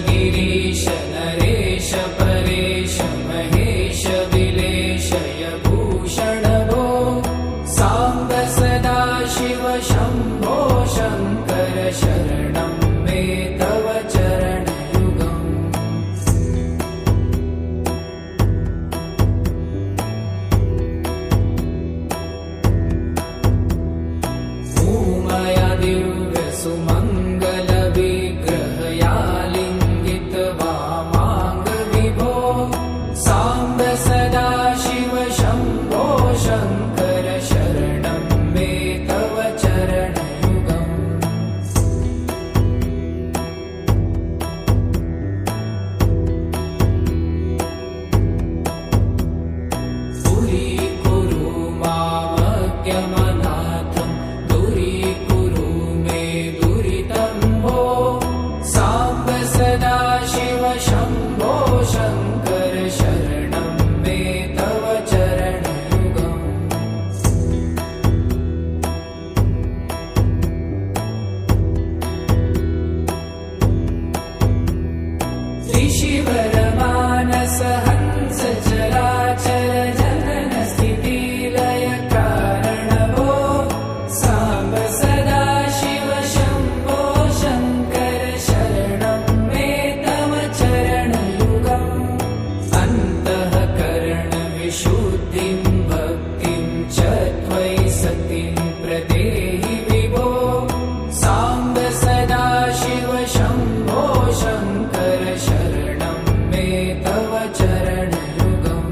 गिरीश नरेश परेश महेश विलेशय भूषण भो साम्ब सदा शिव शम्भो शङ्कर शरणं मे तव चरणयुगम् उमया दिव्य सुमङ्गल विग्रहया लिङ्गित वामाङ्ग विभो साम्ब सदा शिव शम्भो शङ्कर शरणं मे तव चरणयुगम् दूरीकुरु मामज्ञमनाथं दूरीकुरु मे दुरितं भो साम्ब सदा शिव शम्भो शङ्कर शरणं मे तव चरणयुगम् ऋषिवरमानस हंस चराचर जनन स्थिति लय कारण भो साम्ब सदा शिव शम्भो शङ्कर शरणं मे तव चरणयुगम् अन्तःकरण विशुद्धिं भक्तिं च त्वयि सतिं प्रदेहि विभो साम्ब सदा शिव शम्भो शङ्कर शरणं मे तव चरणयुगम्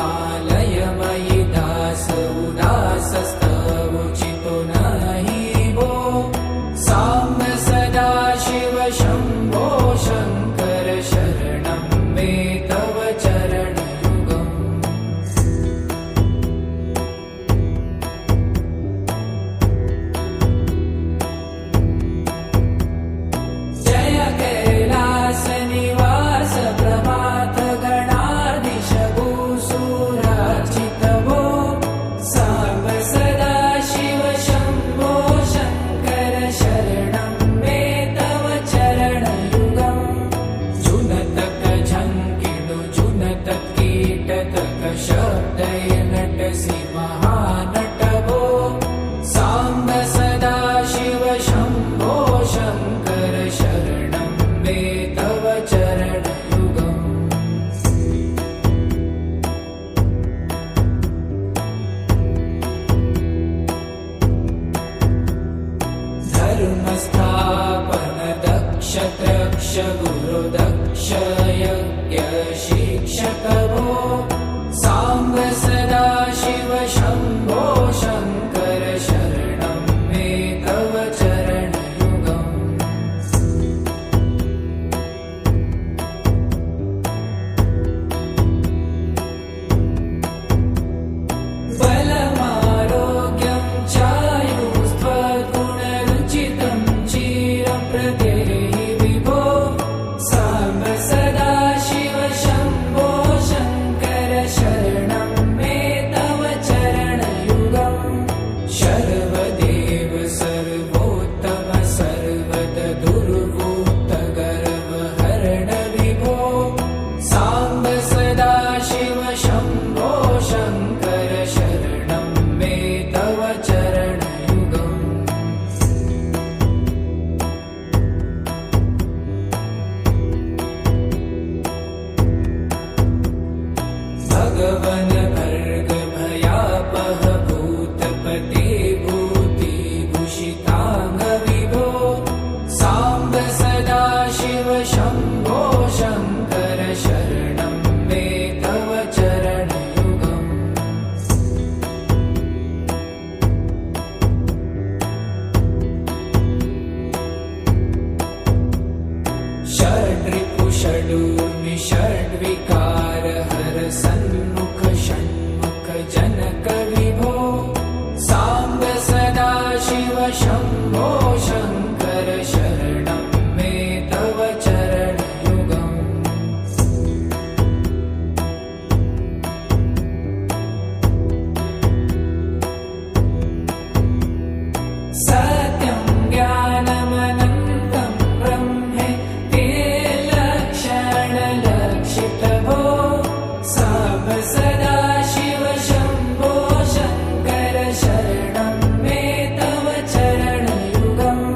करुणावरुणालयमयि दास उदासस्तवोचितो नहि भो साम्ब सदा शिव शम्भो शङ्कर शरणं मे तव चरणयुगम् जय कैलास निवास प्रभात गणाधीश भूसुरार्चित भो साम्ब सदा शिव शम्भो शङ्कर शरणं मे तव चरणयुगम् जुनतक झङ्किडु जुनतक कीटतक शब्दय नटसि महानट भो साम्ब सदा शिव शम्भो शङ्कर शरणं मे तव चरणयुगम् धर्मस्थापन दक्ष त्रक्ष गुरु दक्ष यज्ञ शिक्षक भो साम्ब सदा शिव शम्भो शङ्कर शरणं मे तव चरणयुगम् बलमारोग्यं चायुस्त्वगुणरुचितं चिरप्रदेहि विभो साम्ब सदा शिव शम्भो शङ्कर शरणं मे तव चरणयुगम् शर्वदेव सर्वोत्तम सर्वद दुर्वूत गर्वहरण विभो साम्ब सदा शिव शम्भो शङ्कर शरणं मे तव चरणयुगम् भगवन भर्ग भयापह भूतपते भूतिभूषिताङ्ग विभो साम्ब सदा शिव शम्भो शङ्कर शरणं मे तव चरणयुगम् षड्रिपु षडूर्मि षड्विकार हर सन्मुख षण्मुख जनक विभो साम्ब सदा शिव शम्भो शङ्कर शरणं मे तव चरणयुगम् सत्यं ज्ञानमनन्तं ब्रह्मे ते लक्षणलक्षितभो साम्ब सदा शिव शम्भो शङ्कर शरणं मे तव चरणयुगम्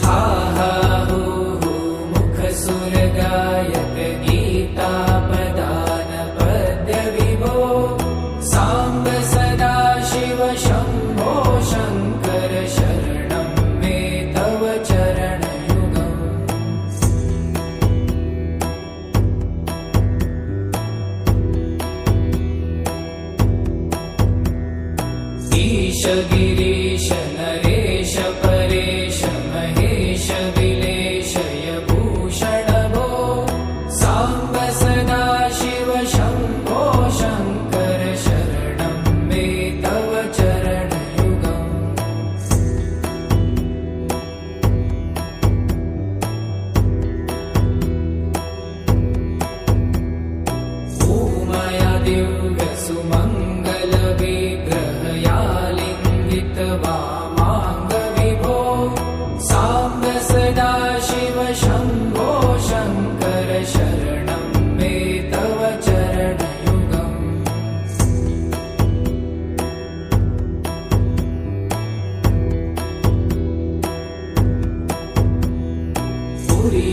हा हा हू हू मुखसुरगायक गीतापदान पद्यविभो साम्ब सदा शिव शम्भो शङ्कर शरणं मे तव चरणयुगम् ईश गिरीश नरेश परेश महेश विलेशय भूषण भो साम्ब सदा शिव शम्भो शङ्कर शरणं मे तव चरणयुगम् ऊमया दिव्यसुमङ्गलविग्रहया लिङ्गितवामाङ्गविभो साम्ब सदा शिव शम्भो शङ्कर शरणं मे तव चरणयुगम् पुरी